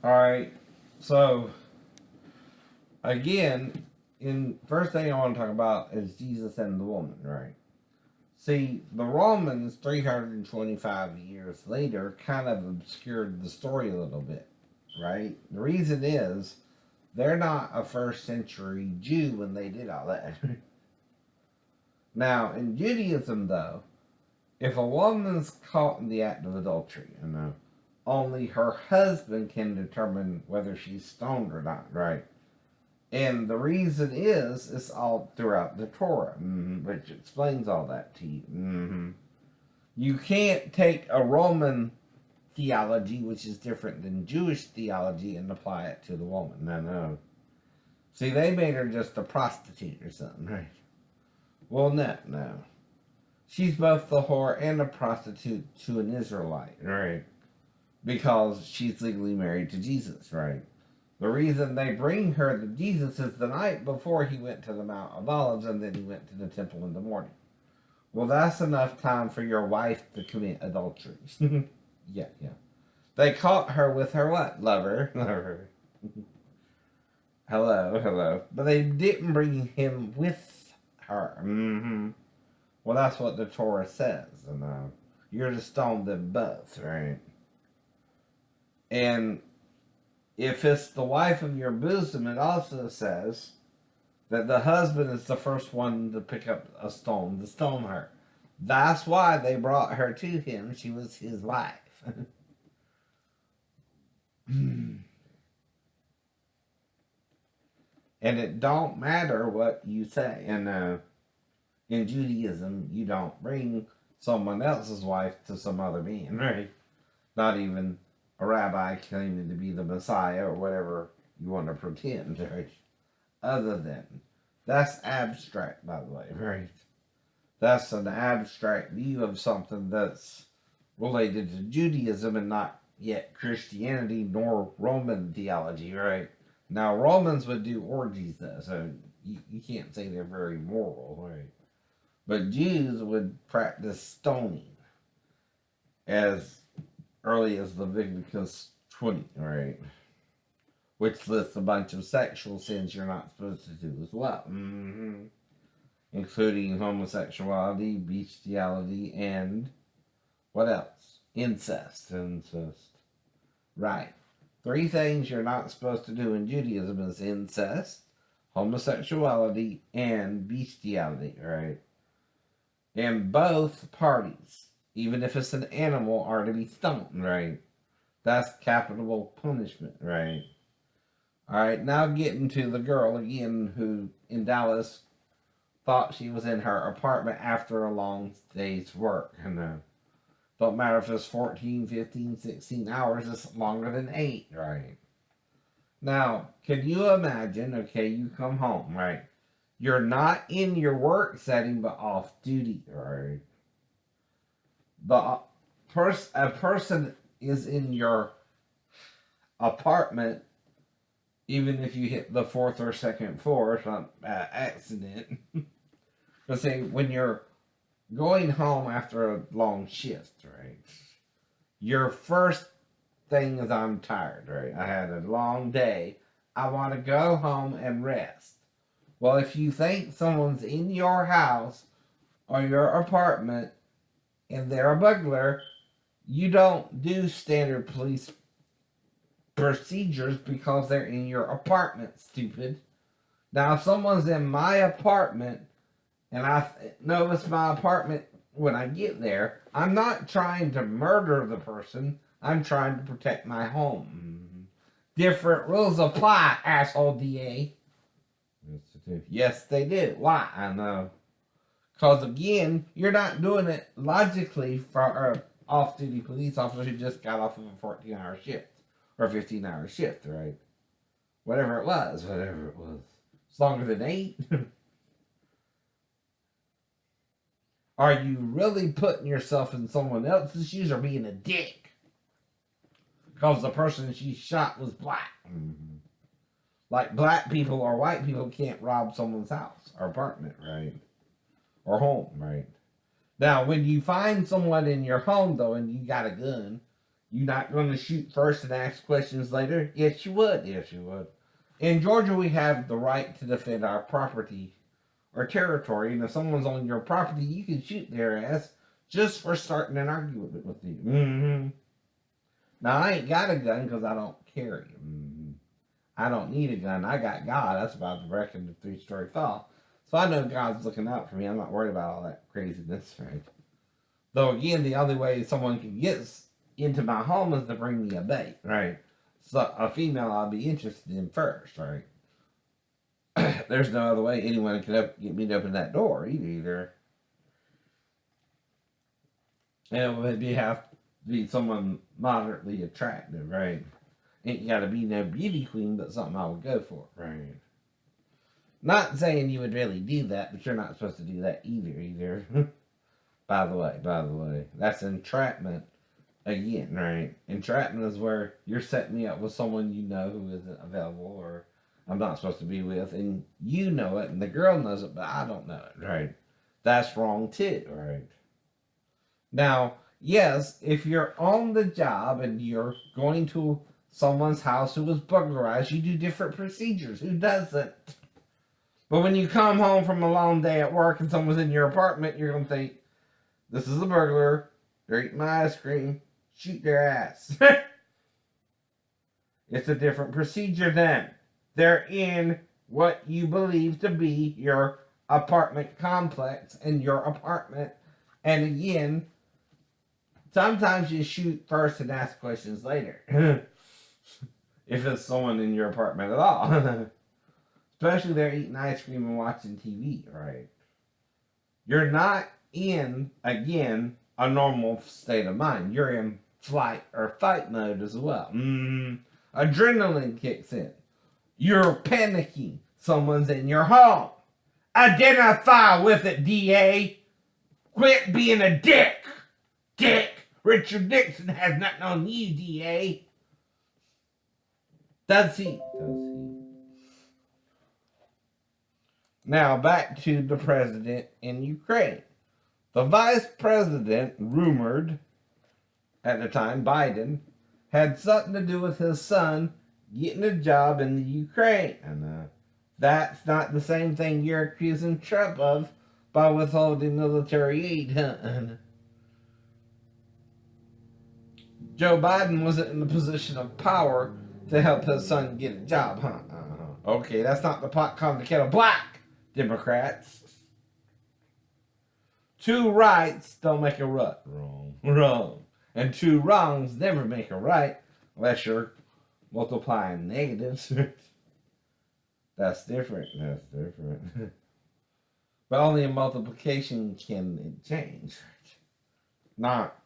Alright, so again, in first thing I want to talk about is Jesus and the woman, right? See, the Romans 325 years later kind of obscured the story a little bit, right? The reason is they're not a first century Jew when they did all that. Now, in Judaism, though, if a woman's caught in the act of adultery, only her husband can determine whether she's stoned or not, right? And the reason is, it's all throughout the Torah, which explains all that to you. You can't take a Roman theology, which is different than Jewish theology, and apply it to the woman. No. See, they made her just a prostitute or something, right? Well, no. She's both the whore and a prostitute to an Israelite, right? Because she's legally married to Jesus, right? The reason they bring her to Jesus is the night before he went to the Mount of Olives and then he went to the temple in the morning. Well, that's enough time for your wife to commit adultery. Yeah. They caught her with her what? Lover. Hello. But they didn't bring him with her. Well, that's what the Torah says. You're to stone them both, right? And if it's the wife of your bosom, it also says that the husband is the first one to pick up a stone to stone her. That's why they brought her to him. She was his wife. And it don't matter what you say. And in Judaism, you don't bring someone else's wife to some other man, right? Not even a rabbi claiming to be the Messiah or whatever you want to pretend, right? Other than. That's abstract, by the way, right? That's an abstract view of something that's related to Judaism and not yet Christianity nor Roman theology, right? Now, Romans would do orgies, though, so you can't say they're very moral, right? But Jews would practice stoning as early as Leviticus 20, right? Which lists a bunch of sexual sins you're not supposed to do as well. Including homosexuality, bestiality, and what else? Incest. Right. 3 things you're not supposed to do in Judaism is incest, homosexuality, and bestiality, right? And both parties, even if it's an animal, are to be stoned, right? That's capital punishment, right? Alright, now getting to the girl again who in Dallas thought she was in her apartment after a long day's work. Don't matter if it's 14, 15, 16 hours, it's longer than 8, right? Now, can you imagine, okay, you come home, right? You're not in your work setting, but off duty, right? A person is in your apartment, even if you hit the 4th or 2nd floor, some accident. But say, when you're going home after a long shift, right? Your first thing is, I'm tired, right? I had a long day. I want to go home and rest. Well, if you think someone's in your house or your apartment and they're a burglar, you don't do standard police procedures because they're in your apartment, stupid. Now, if someone's in my apartment and I know it's my apartment when I get there, I'm not trying to murder the person. I'm trying to protect my home. Different rules apply, asshole DA. Yes, they do. Why? I know. Because, again, you're not doing it logically for an off-duty police officer who just got off of a 14-hour shift. Or a 15-hour shift, right? Whatever it was. It's longer than 8. Are you really putting yourself in someone else's shoes or being a dick? Because the person she shot was black. Like black people or white people can't rob someone's house or apartment, right? Or home, right? Now, when you find someone in your home, though, and you got a gun, You not going to shoot first and ask questions later? Yes, you would. Yes, you would. In Georgia, we have the right to defend our property or territory, and if someone's on your property, you can shoot their ass just for starting an argument with you. Mm-hmm. Now, I ain't got a gun because I don't carry them. Mm-hmm. I don't need a gun. I got God. That's about the wreck of the three-story fall. So I know God's looking out for me. I'm not worried about all that craziness, right? Though, again, the only way someone can get into my home is to bring me a bait, right? So a female I'll be interested in first, right? There's no other way anyone can get me to open that door either. And it would have to be someone moderately attractive, right? Ain't got to be no beauty queen, but something I would go for, right? Not saying you would really do that, but you're not supposed to do that either. By the way, that's entrapment again, right? Entrapment is where you're setting me up with someone you know who isn't available or I'm not supposed to be with, and you know it, and the girl knows it, but I don't know it, right? That's wrong too, right? Now, yes, if you're on the job and you're going to someone's house who was burglarized, you do different procedures. Who doesn't? But when you come home from a long day at work and someone's in your apartment, you're going to think, this is a burglar, they're eating my ice cream, shoot their ass. It's a different procedure then. They're in what you believe to be your apartment complex and your apartment. And again, sometimes you shoot first and ask questions later. If it's someone in your apartment at all. Especially they're eating ice cream and watching TV, right? You're not in, again, a normal state of mind. You're in flight or fight mode as well. Adrenaline kicks in. You're panicking. Someone's in your home. Identify with it, DA. Quit being a dick. Dick. Richard Nixon has nothing on you, DA. Does he? Now back to the president in Ukraine. The vice president, rumored at the time, Biden, had something to do with his son getting a job in the Ukraine. And that's not the same thing you're accusing Trump of by withholding military aid. Joe Biden wasn't in the position of power to help his son get a job, huh? Okay, that's not the pot calling the kettle black, Democrats. Two rights don't make a right. Wrong. And two wrongs never make a right unless you're multiplying negatives. That's different. But only in multiplication can it change. Not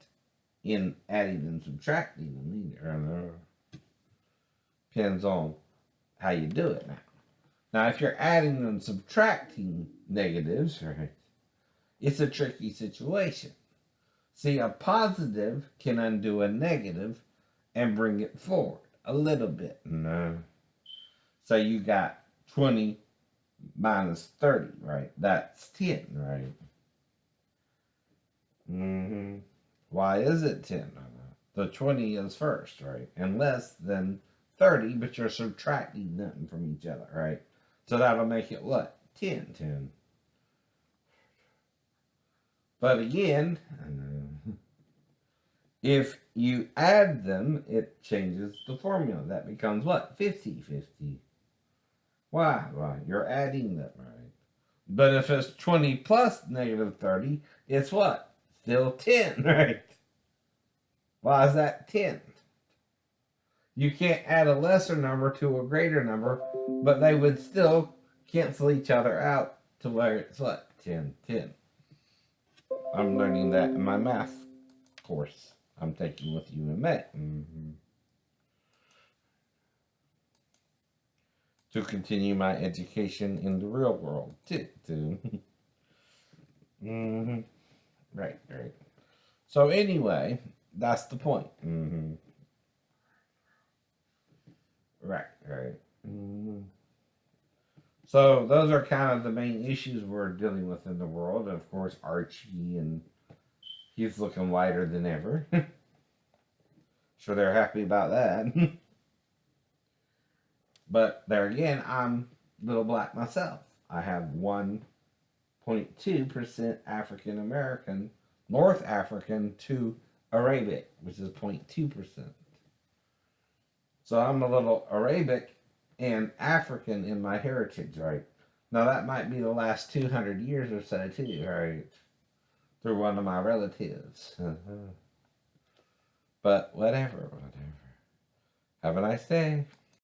in adding and subtracting them either. Depends on how you do it now. Now, if you're adding and subtracting negatives, right, it's a tricky situation. See, a positive can undo a negative and bring it forward a little bit. So you got 20 minus 30, right? That's 10, right? Why is it 10? The 20 is first, right? And less than 30, but you're subtracting them from each other, right? So that'll make it what? 10. But again, if you add them, it changes the formula. That becomes what? 50-50. Why? Well, you're adding them, right? But if it's 20 plus negative 30, it's what? Still 10, right? Why is that 10? You can't add a lesser number to a greater number, but they would still cancel each other out to where it's what? 10. I'm learning that in my math course I'm taking with you in May. To continue my education in the real world, too. Right. So anyway, that's the point. Right. So those are kind of the main issues we're dealing with in the world. And of course, Archie, and he's looking whiter than ever. Sure, they're happy about that. But there again, I'm little black myself. I have 1.2% African American, North African to Arabic, which is 0.2%. So I'm a little Arabic and African in my heritage, right? Now that might be the last 200 years or so too, right? Through one of my relatives. But whatever. Have a nice day.